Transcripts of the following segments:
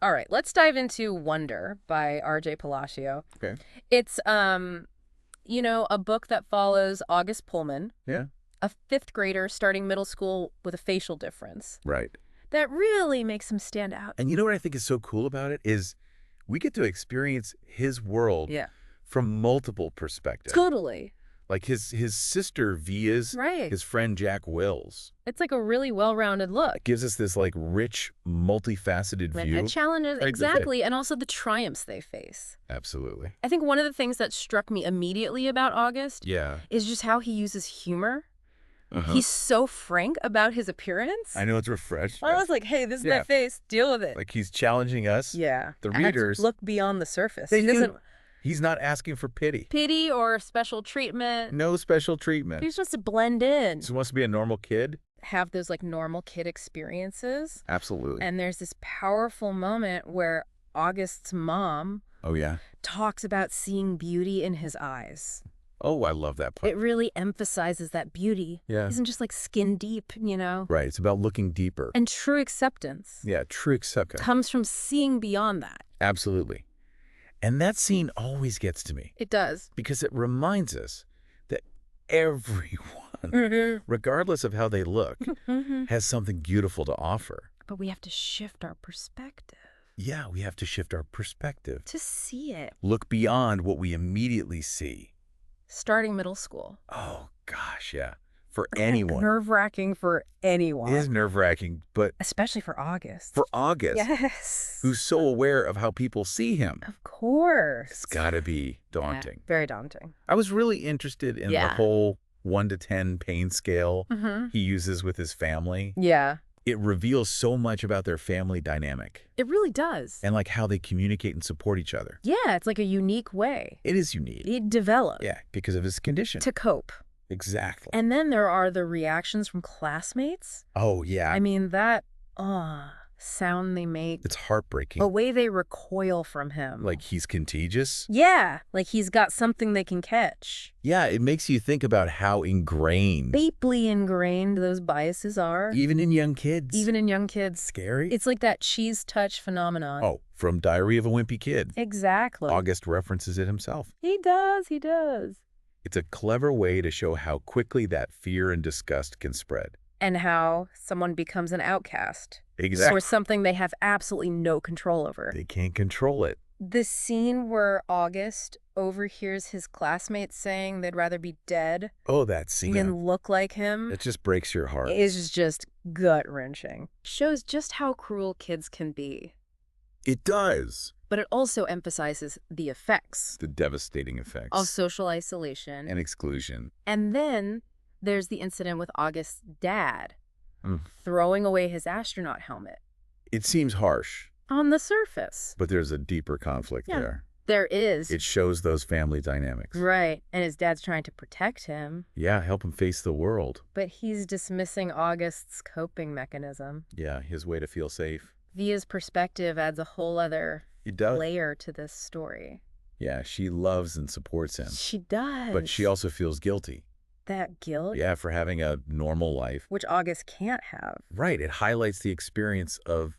All right, let's dive into Wonder by R.J. Palacio. Okay. It's, a book that follows August Pullman, Yeah. a fifth grader starting middle school with a facial difference. Right. That really makes him stand out. And you know what I think is so cool about it is we get to experience his world Yeah. from multiple perspectives. Totally. Like his sister Via's, Right. his friend Jack Will's. It's like a really well-rounded look. It gives us this like rich, multifaceted And view. it challenges, Right, exactly, and also the triumphs they face. Absolutely. I think one of the things that struck me immediately about August Yeah. is just how he uses humor. Uh-huh. He's so frank about his appearance. I know it's refreshing. I was like, hey, this is Yeah. my face. Deal with it. Like he's challenging us. Yeah. The I had to readers. look beyond the surface. They He do. doesn't He's not asking for pity. pity or special treatment. No special treatment. He just wants to blend in. He wants to be a normal kid. Have those like normal kid experiences. Absolutely. And there's this powerful moment where August's mom Oh, yeah. talks about seeing beauty in his eyes. Oh, I love that part. It really emphasizes that beauty Yeah. isn't just like skin deep, Right. It's about looking deeper. And true acceptance Yeah. True acceptance. comes from seeing beyond that. Absolutely. And that scene always gets to me It does. because it reminds us that everyone, regardless of how they look, has something beautiful to offer. But we have to shift our perspective Yeah, we have to shift our perspective. to see it. Look beyond what we immediately see. Starting middle school. Oh, gosh, yeah. For anyone. Nerve-wracking for anyone. It is nerve-wracking, but Especially for August. for August, Yes. who's so aware of how people see him, Of course. it's got to be daunting. Yeah, very daunting. I was really interested in the Yeah. whole 1 to 10 pain scale Mm-hmm. he uses with his family. Yeah. It reveals so much about their family dynamic It really does. and like how they communicate and support each other. Yeah, it's like a unique way. It is unique. It developed Yeah, because of his condition. to cope. Exactly. And then there are the reactions from classmates. Oh, yeah. I mean, that sound they make, It's heartbreaking. the way they recoil from him. Like he's contagious. Yeah, like he's got something they can catch. Yeah, it makes you think about how ingrained, Deeply ingrained those biases are. even in young kids. Even in young kids. Scary. It's like that cheese touch phenomenon. Oh, from Diary of a Wimpy Kid. Exactly. August references it himself. He does. It's a clever way to show how quickly that fear and disgust can spread. And how someone becomes an outcast. Exactly. Or something they have absolutely no control over. They can't control it. The scene where August overhears his classmates saying they'd rather be dead Oh, that scene. than look like him It just breaks your heart. is just gut-wrenching. Shows just how cruel kids can be. It does. But it also emphasizes the effects The devastating effects. of social isolation. And exclusion. And then there's the incident with August's dad Mm. throwing away his astronaut helmet. It seems harsh, On the surface, but there's a deeper conflict Yeah. there. there is. It shows those family dynamics. Right. And his dad's trying to protect him, Yeah, help him face the world. but he's dismissing August's coping mechanism. Yeah, his way to feel safe. Via's perspective adds a whole other It does. layer to this story. Yeah, she loves and supports him. She does. But she also feels guilty. That guilt, Yeah, for having a normal life. which August can't have. Right, it highlights the experience of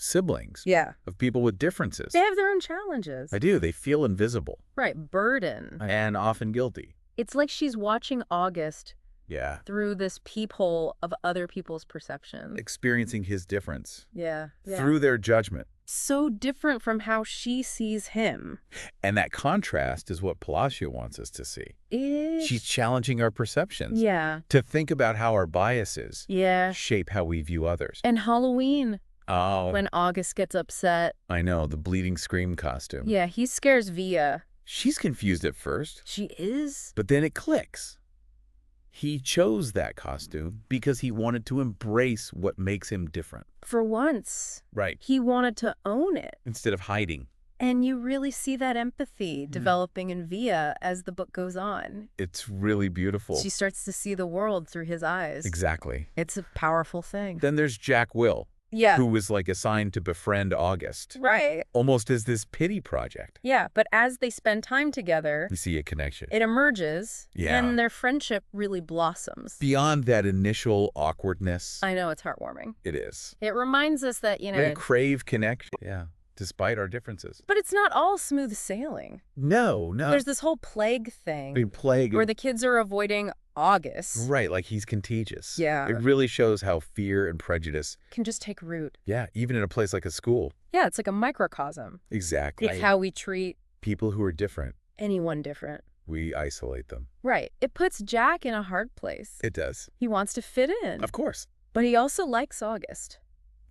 siblings, Yeah. of people with differences. They have their own challenges. I do. They feel invisible Right. Burden. and often guilty. It's like she's watching August Yeah, through this peephole of other people's perceptions. experiencing his difference Yeah. through their judgment. So different from how she sees him. And that contrast is what Palacio wants us to see. She's challenging our perceptions. Yeah. To think about how our biases Yeah. shape how we view others. And Halloween, Oh, when August gets upset. I know, the bleeding scream costume. Yeah, he scares Via. She's confused at first, She is? but then it clicks. He chose that costume because he wanted to embrace what makes him different. For once, Right. he wanted to own it. Instead of hiding. And you really see that empathy developing in Via as the book goes on. It's really beautiful. She starts to see the world through his eyes. Exactly. It's a powerful thing. Then there's Jack Will, Yeah. who was like assigned to befriend August, Right. almost as this pity project. Yeah, but as they spend time together, We see a connection. it emerges, Yeah. and their friendship really blossoms. Beyond that initial awkwardness, I know, it's heartwarming. it is. It reminds us that, They crave connection. Yeah. despite our differences. But it's not all smooth sailing. No, no. There's this whole plague thing A plague. where the kids are avoiding August. Right, like he's contagious. Yeah. It really shows how fear and prejudice, Can just take root. yeah, even in a place like a school. Yeah, it's like a microcosm. Exactly. It's how we treat People who are different, anyone different. we isolate them. Right. It puts Jack in a hard place. It does. He wants to fit in. Of course. But he also likes August.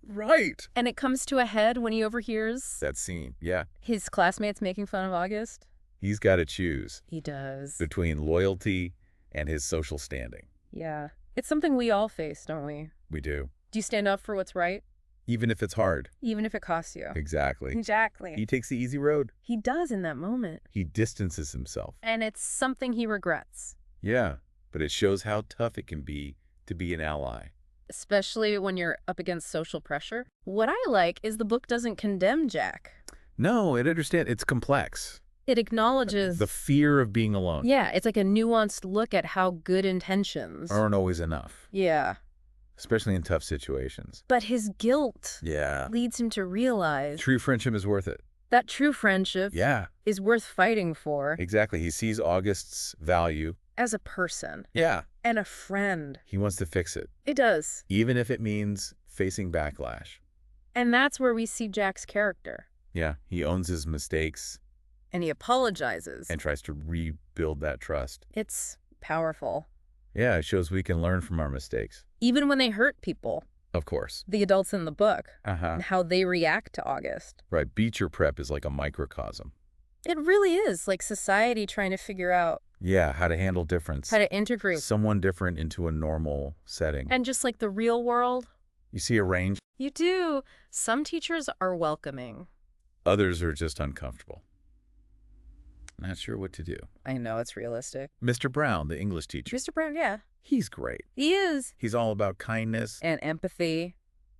Right. And it comes to a head when he overhears That scene, yeah. his classmates making fun of August. He's got to choose He does. between loyalty and his social standing. Yeah. It's something we all face, don't we? We do. Do you stand up for what's right? Even if it's hard. Even if it costs you. Exactly. Exactly. He takes the easy road. He does in that moment. He distances himself. And it's something he regrets. Yeah, but it shows how tough it can be to be an ally. Especially when you're up against social pressure. What I like is the book doesn't condemn Jack. No, it understands. It's complex. It acknowledges... The fear of being alone Yeah, it's like a nuanced look at how good intentions... aren't always enough, Yeah. especially in tough situations. But his guilt Yeah. leads him to realize True friendship is worth it. that true friendship Yeah, is worth fighting for exactly. He sees August's value. as a person Yeah. and a friend. He wants to fix it, It does. even if it means facing backlash. And that's where we see Jack's character. Yeah, he owns his mistakes And he apologizes. and tries to rebuild that trust. It's powerful. Yeah, it shows we can learn from our mistakes. Even when they hurt people, Of course. the adults in the book, Uh-huh. and how they react to August. Right, Beecher Prep is like a microcosm. It really is like society trying to figure out Yeah, how to handle difference. how to integrate. Someone different into a normal setting. And just like the real world, You see a range. you do. Some teachers are welcoming. Others are just uncomfortable. Not sure what to do. I know it's realistic. Mr. Brown, the English teacher, Mr. Brown, yeah. he's great. He is. He's all about kindness And empathy.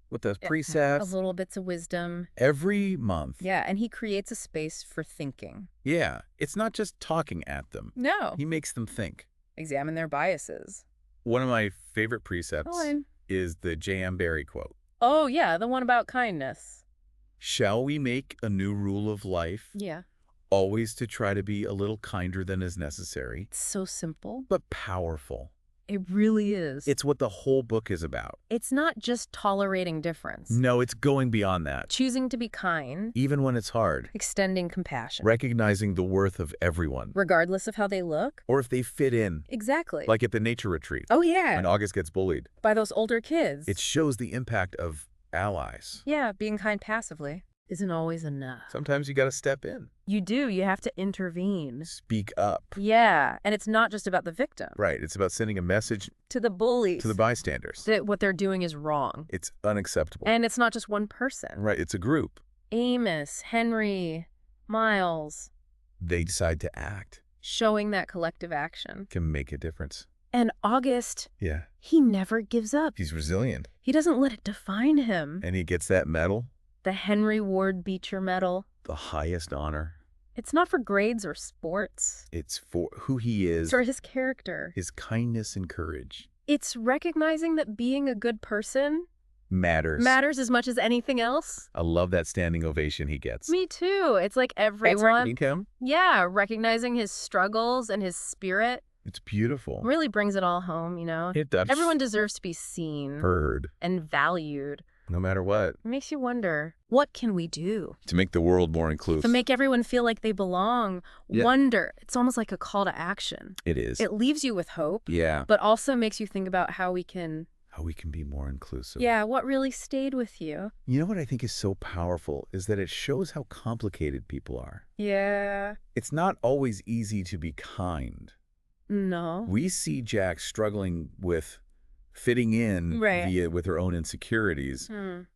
with the A precepts little bits of wisdom. every month. Yeah, and he creates a space for thinking. Yeah, it's not just talking at them. No. He makes them think. Examine their biases. One of my favorite precepts Go on. is the J.M. Barrie quote. Oh, yeah, the one about kindness. Shall we make a new rule of life? Yeah. Always to try to be a little kinder than is necessary, It's so simple. but powerful. It really is. It's what the whole book is about. It's not just tolerating difference. No, it's going beyond that. Choosing to be kind, Even when it's hard, extending compassion, recognizing the worth of everyone, regardless of how they look. or if they fit in, Exactly. like at the nature retreat. Oh, yeah. When August gets bullied, By those older kids. it shows the impact of allies. Yeah, being kind passively isn't always enough. Sometimes you got to step in, You do. You have to intervene. speak up. Yeah, and it's not just about the victim. Right, it's about sending a message To the bullies. to the bystanders. That what they're doing is wrong. It's unacceptable. And it's not just one person. Right, it's a group. Amos, Henry, Miles, They decide to act, showing that collective action. can make a difference. And August, Yeah, he never gives up. he's resilient. He doesn't let it define him. And he gets that medal, The Henry Ward Beecher Medal. the highest honor. It's not for grades or sports. It's for who he is, It's for his character. his kindness and courage. It's recognizing that being a good person Matters. matters as much as anything else. I love that standing ovation he gets. Me too. It's like everyone. Meet him. Yeah, recognizing his struggles and his spirit It's beautiful. really brings it all home, you know? It does. Everyone deserves to be seen Heard, and valued. no matter what. It makes you wonder, what can we do To make the world more inclusive. to make everyone feel like they belong? Yeah. Wonder. It's almost like a call to action. It is. It leaves you with hope, Yeah. but also makes you think about how we can, How we can be more inclusive. yeah, what really stayed with you. You know what I think is so powerful is that it shows how complicated people are. Yeah. It's not always easy to be kind. No. We see Jack struggling with fitting in Right. with her own insecurities.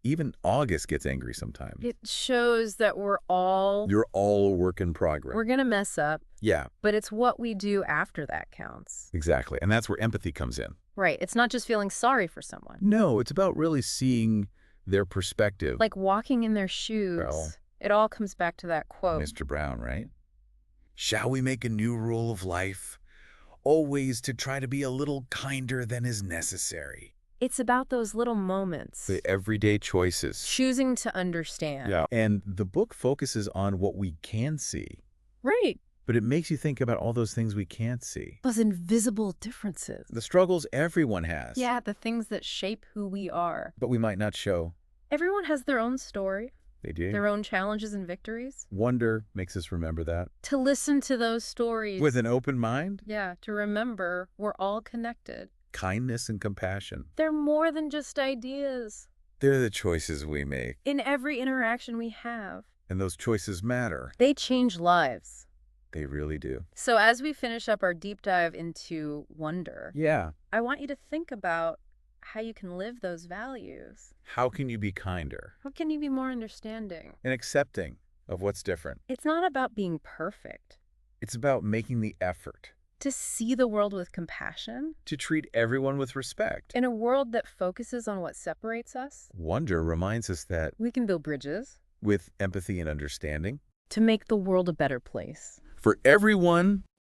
Even August gets angry sometimes. It shows that we're all You're all a work in progress. going to mess up, Yeah, but it's what we do after that counts. exactly. And that's where empathy comes in. Right. It's not just feeling sorry for someone. No, it's about really seeing their perspective. Like walking in their shoes. Well, It all comes back to that quote. Mr. Brown, right? Shall we make a new rule of life? Always to try to be a little kinder than is necessary. It's about those little moments. The everyday choices. Choosing to understand. Yeah. And the book focuses on what we can see. Right. But it makes you think about all those things we can't see. Those invisible differences. The struggles everyone has. Yeah, the things that shape who we are. But we might not show. Everyone has their own story. They do. Their own challenges and victories. Wonder makes us remember that. To listen to those stories. With an open mind. Yeah, to remember we're all connected. Kindness and compassion. They're more than just ideas. They're the choices we make. In every interaction we have. And those choices matter. They change lives. They really do. So as we finish up our deep dive into wonder, Yeah. I want you to think about how you can live those values. How can you be kinder? How can you be more understanding? And accepting of what's different. It's not about being perfect. It's about making the effort. To see the world with compassion. To treat everyone with respect. In a world that focuses on what separates us. Wonder reminds us that we can build bridges. With empathy and understanding. To make the world a better place. For everyone